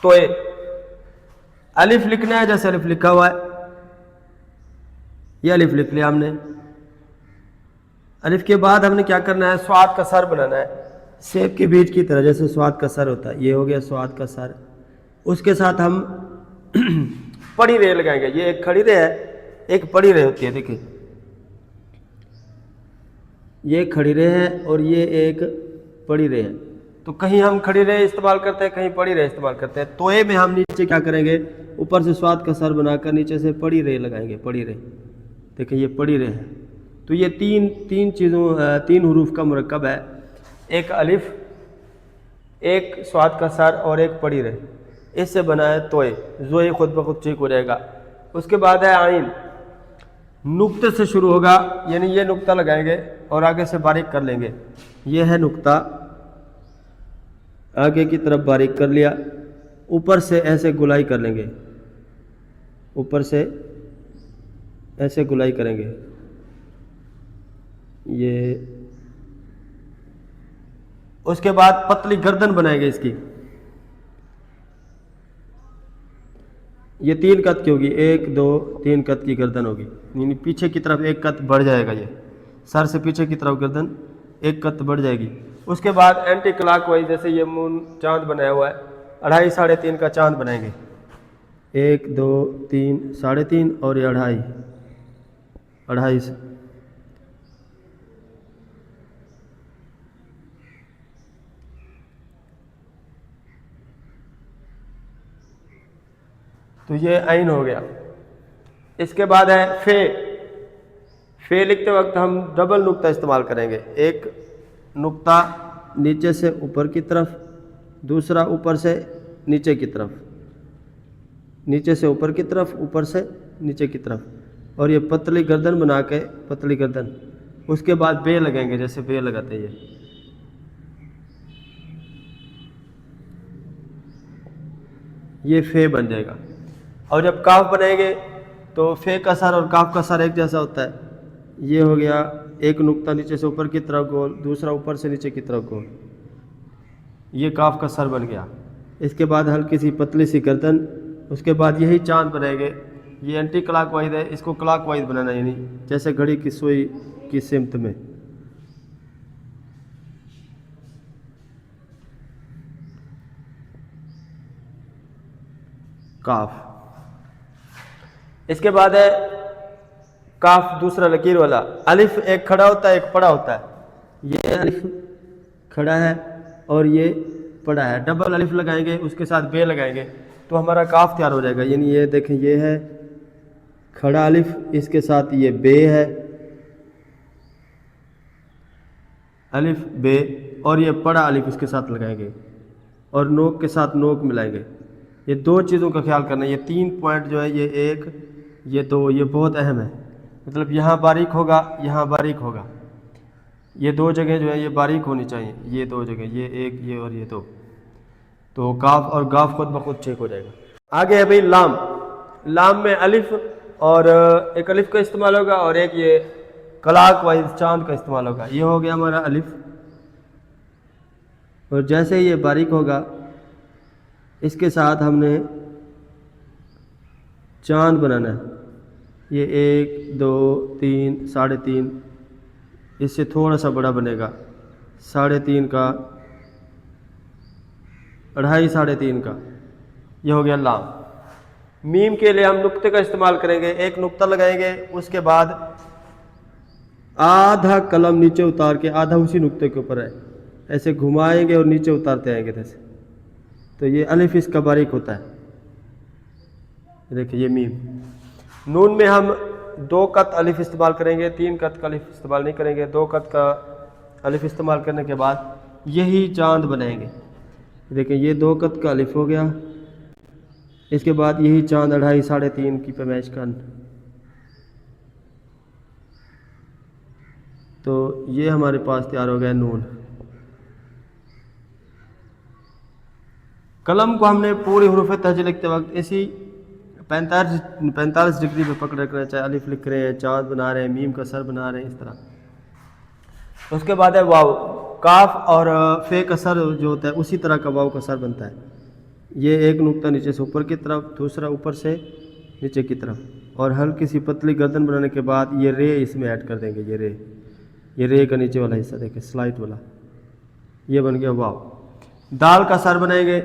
तो ये अलिफ लिखना है, जैसे अलिफ लिखा हुआ है, ये अलिफ लिख लिया हमने। अलिफ के बाद हमने क्या करना है, स्वाद का सर बनाना है, सेब के बीज की तरह, जैसे स्वाद का सर होता है, ये हो गया स्वाद का सर। उसके साथ हम पड़ी रे लगाएंगे। ये एक खड़ी रे है, एक पड़ी रे होती है, देखिए ये एक खड़ी रे है और ये एक पड़ी रे है। तो कहीं हम खड़ी रे इस्तेमाल करते हैं, कहीं पड़ी रे इस्तेमाल करते हैं। तोए में हम नीचे क्या करेंगे, ऊपर से स्वाद का सर बनाकर नीचे से पड़ी रे लगाएंगे, पड़ी रे। देखिए ये पड़ी रे है। तो ये तीन हुरूफ का मुरक्कब है, एक अलिफ, एक स्वाद का सर और एक पड़ी रे, इससे बना है तोए। जोए खुद ब खुद ठीक हो जाएगा। उसके बाद है आइन, नुक्ते से शुरू होगा, यानी ये नुक्ता लगाएंगे और आगे से बारीक कर लेंगे। ये है नुक्ता, आगे की तरफ बारीक कर लिया, ऊपर से ऐसे गुलाई कर लेंगे, ऊपर से ऐसे गुलाई करेंगे। ये उसके बाद पतली गर्दन बनाएंगे इसकी। ये 3 कत की होगी, 1 2 3 कत की गर्दन होगी, यानी पीछे की तरफ 1 कत बढ़ जाएगा। ये सर से पीछे की तरफ गर्दन 1 कत बढ़ जाएगी। उसके बाद एंटी क्लॉक वाइज, जैसे ये मून चांद बनाया हुआ है, 2.5 साढ़े 3 का चांद बनाएंगे। 1 2 3 साढ़े 3 और ये 2.5 से। तो ये आइन हो गया। इसके बाद है फे। फे लिखते वक्त हम डबल नुक्ता इस्तेमाल करेंगे, एक नुक्ता नीचे से ऊपर की तरफ, दूसरा ऊपर से नीचे की तरफ, नीचे से ऊपर की तरफ, ऊपर से नीचे की तरफ, और ये पतली गर्दन बना के, पतली गर्दन। उसके बाद बे लगाएंगे, जैसे बे लगाते हैं ये फे बन जाएगा। और जब काफ बनाएंगे तो फे का सर और काफ का सर एक जैसा होता है। ये हो गया, एक नुक्ता नीचे से ऊपर की तरफ गोल, दूसरा ऊपर से नीचे की तरफ गोल, ये काफ का सर बन गया। इसके बाद हल्की सी पतली सी गर्दन। उसके बाद यही चांद बनाएंगे। ये एंटी क्लॉक वाइज है, इसको क्लॉक वाइज बनाना, यानी जैसे घड़ी की सुई की सिमत में। काफ। इसके बाद है काफ दूसरा लकीर वाला। अलिफ एक खड़ा होता है, एक पड़ा होता है। ये अलिफ खड़ा है और ये पड़ा है, डबल अलिफ लगाएंगे, उसके साथ बे लगाएंगे तो हमारा काफ तैयार हो जाएगा। यानी ये देखें, ये है खड़ा अलिफ, इसके साथ ये बे है, अलिफ बे, और ये पड़ा अलिफ इसके साथ लगाएंगे और नोक के साथ नोक मिलाएंगे। ये 2 चीज़ों का ख्याल करना है। ये 3 पॉइंट जो है, ये 1 ये 2, ये बहुत अहम है। मतलब यहाँ बारीक होगा, यहाँ बारीक होगा, ये 2 जगह जो है ये बारीक होनी चाहिए, ये 2 जगह, ये 1 ये और ये 2। तो काफ और गाफ खुद ब खुद चेक हो जाएगा। आगे है भाई लाम। लाम में अलिफ और एक अलिफ का इस्तेमाल होगा और एक ये क्लॉक वाइज चांद का इस्तेमाल होगा। ये हो गया हमारा अलिफ, और जैसे ही ये बारीक होगा इसके साथ हमने चांद बनाना है। ये 1 2 3 साढ़े 3, इससे थोड़ा सा बड़ा बनेगा, साढ़े 3 का, 2.5 साढ़े 3 का। ये हो गया लाम। मीम के लिए हम नुक्ते का इस्तेमाल करेंगे। एक नुक्ता लगाएंगे, उसके बाद आधा कलम नीचे उतार के, आधा उसी नुक्ते के ऊपर है, ऐसे घुमाएंगे और नीचे उतारते आएंगे जैसे। तो ये अलिफ इसका बारीक होता है। देखिए ये मीम। नून में हम 2 कत अलिफ इस्तेमाल करेंगे, 3 कत का अलिफ इस्तेमाल नहीं करेंगे। 2 कत का अलिफ इस्तेमाल करने के बाद यही चांद बनाएंगे। देखिए ये 2 कत का अलिफ हो गया। इसके बाद यही चांद 2.5 साढ़े 3 की पैमाइश का। तो ये हमारे पास तैयार हो गया नून। कलम को हमने पूरी हुरूफ तहजी लिखते वक्त इसी 45 डिग्री पे पकड़ रखना, चाहे अलिफ लिख रहे हैं, चांद बना रहे हैं, मीम का सर बना रहे हैं, इस तरह। उसके बाद है वाव। काफ और फे का सर जो होता है उसी तरह का वाव का सर बनता है। ये एक नुक्ता नीचे से ऊपर की तरफ, दूसरा ऊपर से नीचे की तरफ, और हल्की सी पतली गर्दन बनाने के बाद ये रे इसमें ऐड कर देंगे। ये रे का नीचे वाला हिस्सा देखिए, स्लाइट वाला, ये बन गया वाव। दाल का सर बनाएंगे।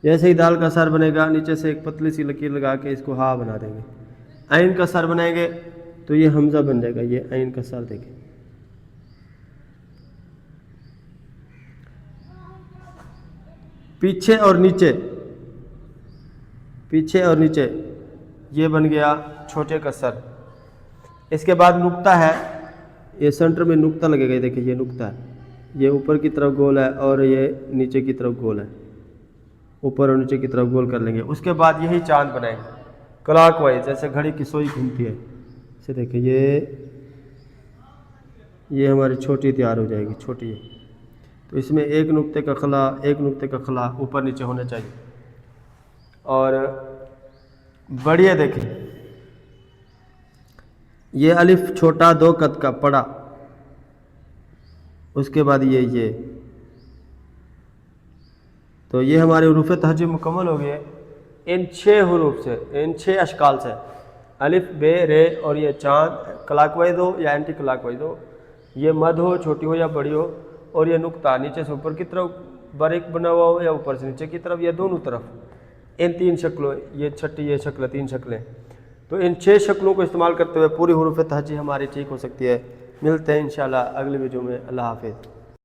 जैसे ही दाल का सर बनेगा, नीचे से एक पतली सी लकीर लगा के इसको हा बना देंगे। ऐन का सर बनाएंगे तो ये हमजा बन जाएगा। ये ऐन का सर देखिए, पीछे और नीचे, पीछे और नीचे, ये बन गया छोटे का सर। इसके बाद नुक्ता है, ये सेंटर में नुक्ता लगेगा। ये देखिए, ये नुक्ता है, ये ऊपर की तरफ गोल है और ये नीचे की तरफ गोल है। ऊपर और नीचे की तरफ गोल कर लेंगे। उसके बाद यही चांद बनाएंगे क्लॉकवाइज, जैसे घड़ी की सुई घूमती है। इसे देखिए, ये हमारी छोटी तैयार हो जाएगी, छोटी है। तो इसमें एक नुक्ते का खला, एक नुक्ते का खला ऊपर नीचे होना चाहिए। और बढ़िया देखें, ये अलिफ छोटा 2 कद का पड़ा, उसके बाद ये तो ये हमारे हुरूफ तहज्जी मुकम्मल हो गए इन 6 हुरूफ से, इन 6 अशकाल से, अलिफ बे रे, और ये चांद क्लॉकवाइज हो या एंटी क्लॉकवाइज हो, ये मद हो छोटी हो या बड़ी हो, और ये नुक्ता नीचे से ऊपर की तरफ बारीक बना हुआ हो या ऊपर से नीचे की तरफ या दोनों तरफ। इन 3 शक्लों, ये छठी ये शक्ल, 3 शक्लें। तो इन 6 शक्लों को इस्तेमाल करते हुए पूरी हुरूफ तहज्जी हमारी ठीक हो सकती है। मिलते हैं इंशाल्लाह अगले वीडियो में। अल्लाह हाफिज़।